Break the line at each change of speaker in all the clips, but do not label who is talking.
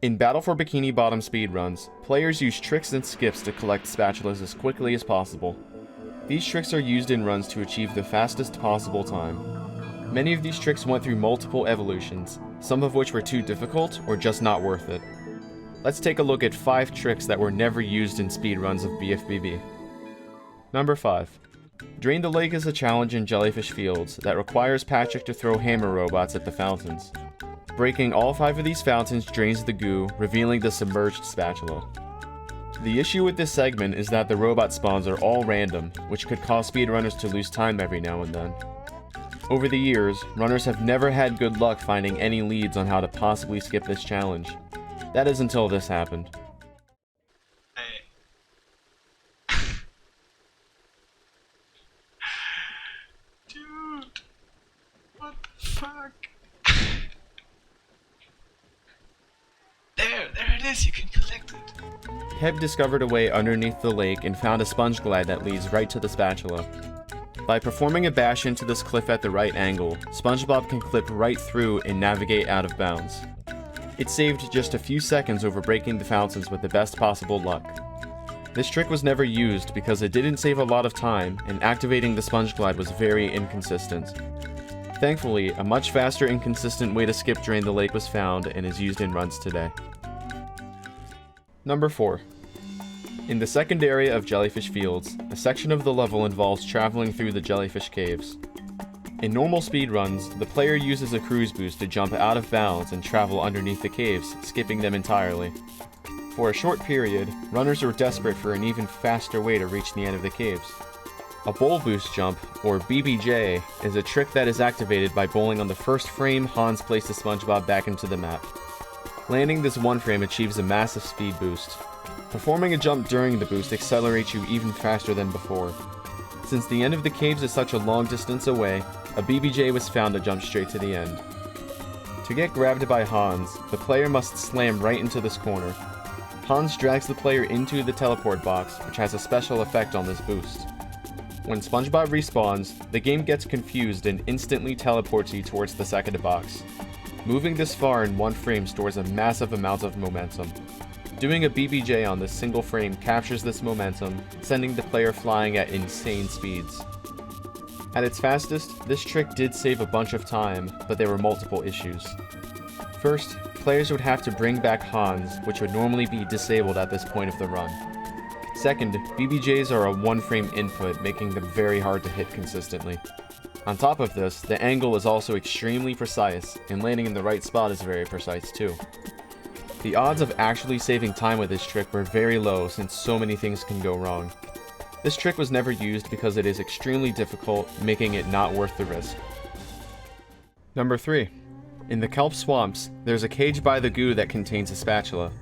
In Battle for Bikini Bottom speedruns, players use tricks and skips to collect spatulas as quickly as possible. These tricks are used in runs to achieve the fastest possible time. Many of these tricks went through multiple evolutions, some of which were too difficult or just not worth it. Let's take a look at 5 tricks that were never used in speedruns of BfBB. Number 5. Drain the Lake is a challenge in Jellyfish Fields that requires Patrick to throw hammer robots at the fountains. Breaking all 5 of these fountains drains the goo, revealing the submerged spatula. The issue with this segment is that the robot spawns are all random, which could cause speedrunners to lose time every now and then. Over the years, runners have never had good luck finding any leads on how to possibly skip this challenge. That is until this happened.
Dude, what the fuck? There it is, you can collect it.
Heb discovered a way underneath the lake and found a sponge glide that leads right to the spatula. By performing a bash into this cliff at the right angle, SpongeBob can clip right through and navigate out of bounds. It saved just a few seconds over breaking the fountains with the best possible luck. This trick was never used because it didn't save a lot of time, and activating the sponge glide was very inconsistent. Thankfully, a much faster and consistent way to skip Drain the Lake was found and is used in runs today. Number 4. In the second area of Jellyfish Fields, a section of the level involves traveling through the jellyfish caves. In normal speedruns, the player uses a cruise boost to jump out of bounds and travel underneath the caves, skipping them entirely. For a short period, runners were desperate for an even faster way to reach the end of the caves. A bowl boost jump, or BBJ, is a trick that is activated by bowling on the first frame Hans places SpongeBob back into the map. Landing this one frame achieves a massive speed boost. Performing a jump during the boost accelerates you even faster than before. Since the end of the caves is such a long distance away, a BBJ was found to jump straight to the end. To get grabbed by Hans, the player must slam right into this corner. Hans drags the player into the teleport box, which has a special effect on this boost. When SpongeBob respawns, the game gets confused and instantly teleports you towards the second box. Moving this far in one frame stores a massive amount of momentum. Doing a BBJ on this single frame captures this momentum, sending the player flying at insane speeds. At its fastest, this trick did save a bunch of time, but there were multiple issues. First, players would have to bring back Hans, which would normally be disabled at this point of the run. Second, BBJs are a one-frame input, making them very hard to hit consistently. On top of this, the angle is also extremely precise, and landing in the right spot is very precise too. The odds of actually saving time with this trick were very low since so many things can go wrong. This trick was never used because it is extremely difficult, making it not worth the risk. Number 3. In the kelp swamps, there's a cage by the goo that contains a spatula.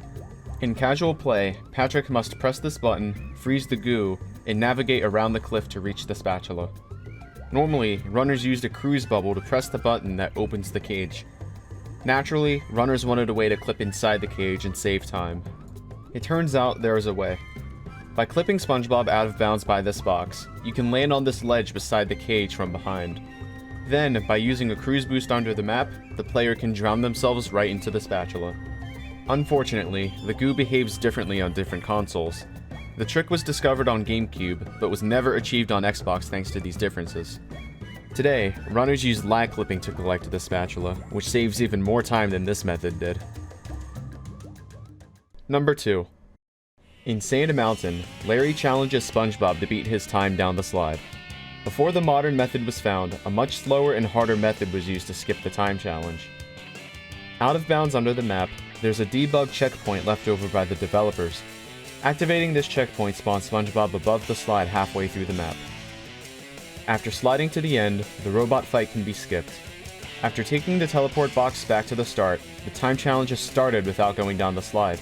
In casual play, Patrick must press this button, freeze the goo, and navigate around the cliff to reach the spatula. Normally, runners used a cruise bubble to press the button that opens the cage. Naturally, runners wanted a way to clip inside the cage and save time. It turns out there is a way. By clipping SpongeBob out of bounds by this box, you can land on this ledge beside the cage from behind. Then, by using a cruise boost under the map, the player can drown themselves right into the spatula. Unfortunately, the goo behaves differently on different consoles. The trick was discovered on GameCube, but was never achieved on Xbox thanks to these differences. Today, runners use lag clipping to collect the spatula, which saves even more time than this method did. Number 2. In Sand Mountain, Larry challenges SpongeBob to beat his time down the slide. Before the modern method was found, a much slower and harder method was used to skip the time challenge. Out of bounds under the map, there's a debug checkpoint left over by the developers. Activating this checkpoint spawns SpongeBob above the slide halfway through the map. After sliding to the end, the robot fight can be skipped. After taking the teleport box back to the start, the time challenge is started without going down the slide.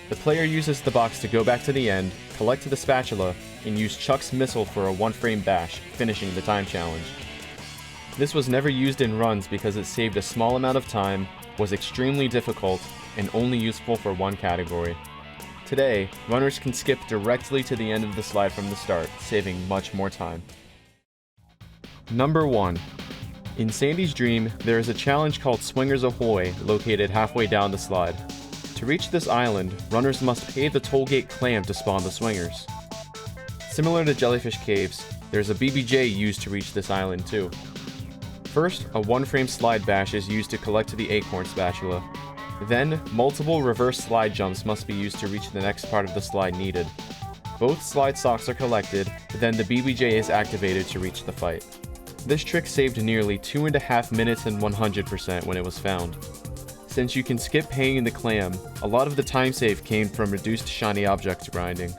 The player uses the box to go back to the end, collect the spatula, and use Chuck's missile for a one-frame bash, finishing the time challenge. This was never used in runs because it saved a small amount of time, was extremely difficult, and only useful for one category. Today, runners can skip directly to the end of the slide from the start, saving much more time. Number 1. In Sandy's Dream, there is a challenge called Swingers Ahoy located halfway down the slide. To reach this island, runners must pay the tollgate clam to spawn the swingers. Similar to Jellyfish Caves, there's a BBJ used to reach this island too. First, a one-frame slide bash is used to collect the acorn spatula. Then, multiple reverse slide jumps must be used to reach the next part of the slide needed. Both slide socks are collected, then the BBJ is activated to reach the fight. This trick saved nearly 2.5 minutes and 100% when it was found. Since you can skip paying the clam, a lot of the time save came from reduced shiny objects grinding.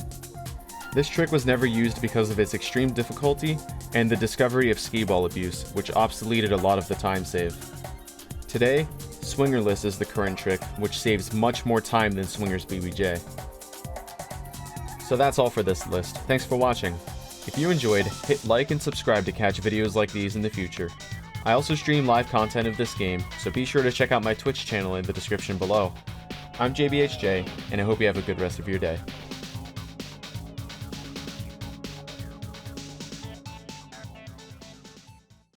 This trick was never used because of its extreme difficulty and the discovery of skee ball abuse, which obsoleted a lot of the time save. Today, Swingerless is the current trick, which saves much more time than Swinger's BBJ. So that's all for this list. Thanks for watching. If you enjoyed, hit like and subscribe to catch videos like these in the future. I also stream live content of this game, so be sure to check out my Twitch channel in the description below. I'm JBHJ, and I hope you have a good rest of your day.